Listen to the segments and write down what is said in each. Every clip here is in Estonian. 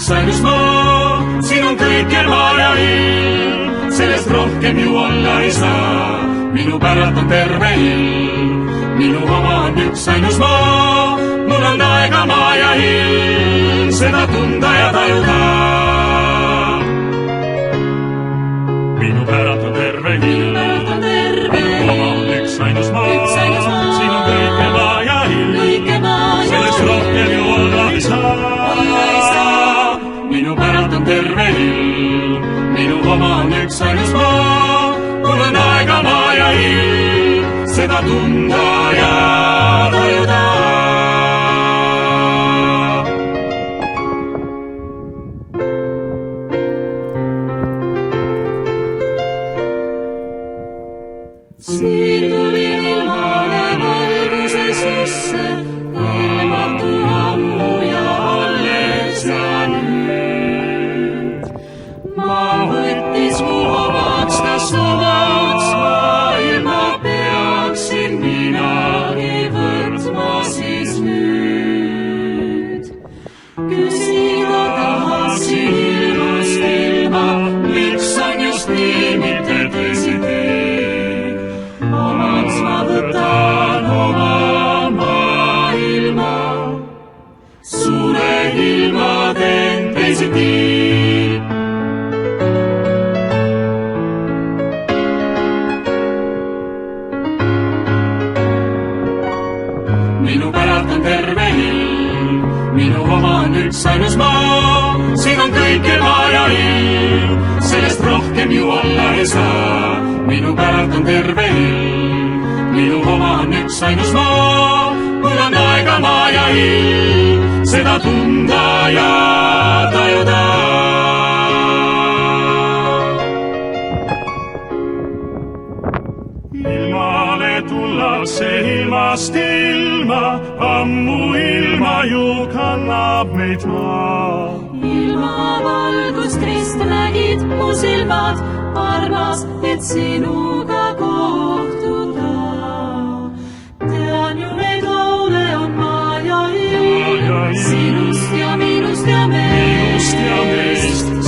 üksainus maa, siin on kõikjal maa ja ilm, sellest rohkem ju olla ei saa. minu päralt on terve ilm, minu oma on üksainus maa, mul on aega maa ja ilm, seda tunda ja tajuda. minu päralt on terve ilm, minu oma on üksainus maa, siin on kõike maa ja ilm, sellest rohkem ju olla ei saa. minu päralt on terve ilm, minu oma on üksainus maa, mul on aega maa ja ilm, seda tunda ja tajuda. siin tuli ilmale valguse sisse, ilmatu ammu ja alles ja nüüd. maa võttis mu omaks, kas omaks maailma peaksin minagi võtma siis nüüd. küsida tahaksin ilmast ilma, miks on just nii, mitte teisiti. omaks ma võtan oma maailma, suure ilma teen teisiti. minu päralt on terve ilm, minu oma on üksainus maa, siin on kõike maa ja ilm, sellest rohkem ju olla ei saa. minu päralt on terve ilm, minu oma on üksainus maa, mul on aega maa ja ilm, seda tunda ja tajuda. ilmale tullakse ilmast ilma, ammu ilma ju kannab meid maa. ilma valgust rist nägid mu silmad, armas, et sinuga kohtuda. tean ju, neid laule on maa ja ilm, sinust ja minust ja meist,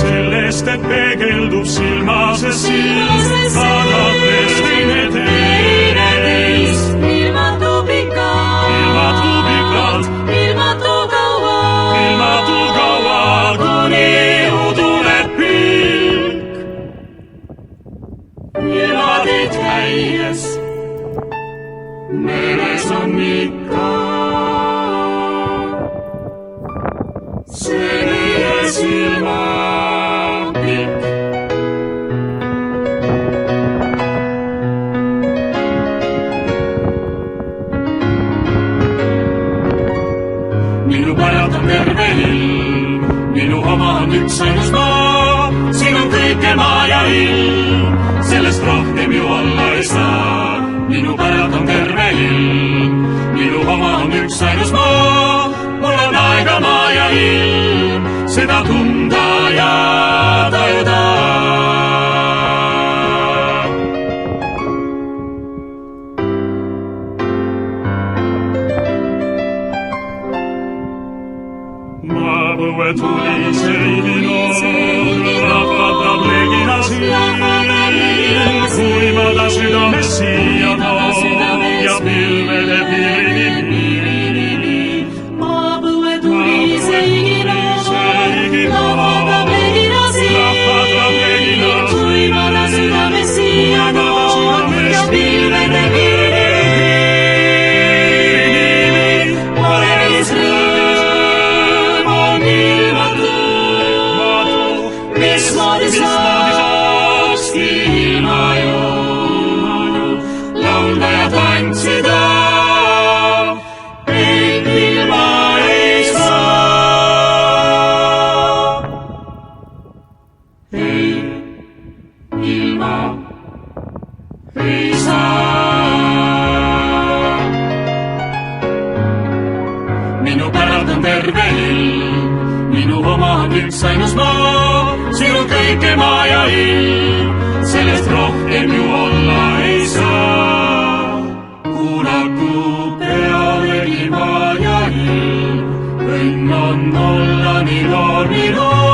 sellest, et peegeldub silmase silm, vaadates teine teist. ilmatu pikalt, ilmatu kaua, kuni ju tuleb pilk. ilmateid käies meeles on ikka see meie silmapilk. minu päralt on terve ilm, minu oma on üksainus maa, siin on kõike maa ja ilm, sellest rohkem ju olla ei saa. minu päralt on terve ilm, minu oma on üksainus maa, mul on aega maa ja ilm, seda tunda ja tajuda. maapõue tuli see iginoor, lahvatab legina siin, kuivada südames siia toob ja pilvede piirini. maapõue tuli see iginoor, lahvatab legina siin, kuivada südames siia toob ja pilvede piirini. mismoodi saakski ilma ju laulda ja tantsida, et ilma ei saa. ei, ilma ei saa. minu päralt on terve ilm, minu oma on üksainus maa, siin on kõike maa ja ilm, sellest rohkem ju olla ei saa. kuulaku pealegi maa ja ilm, õnn on olla. olla, nii noor,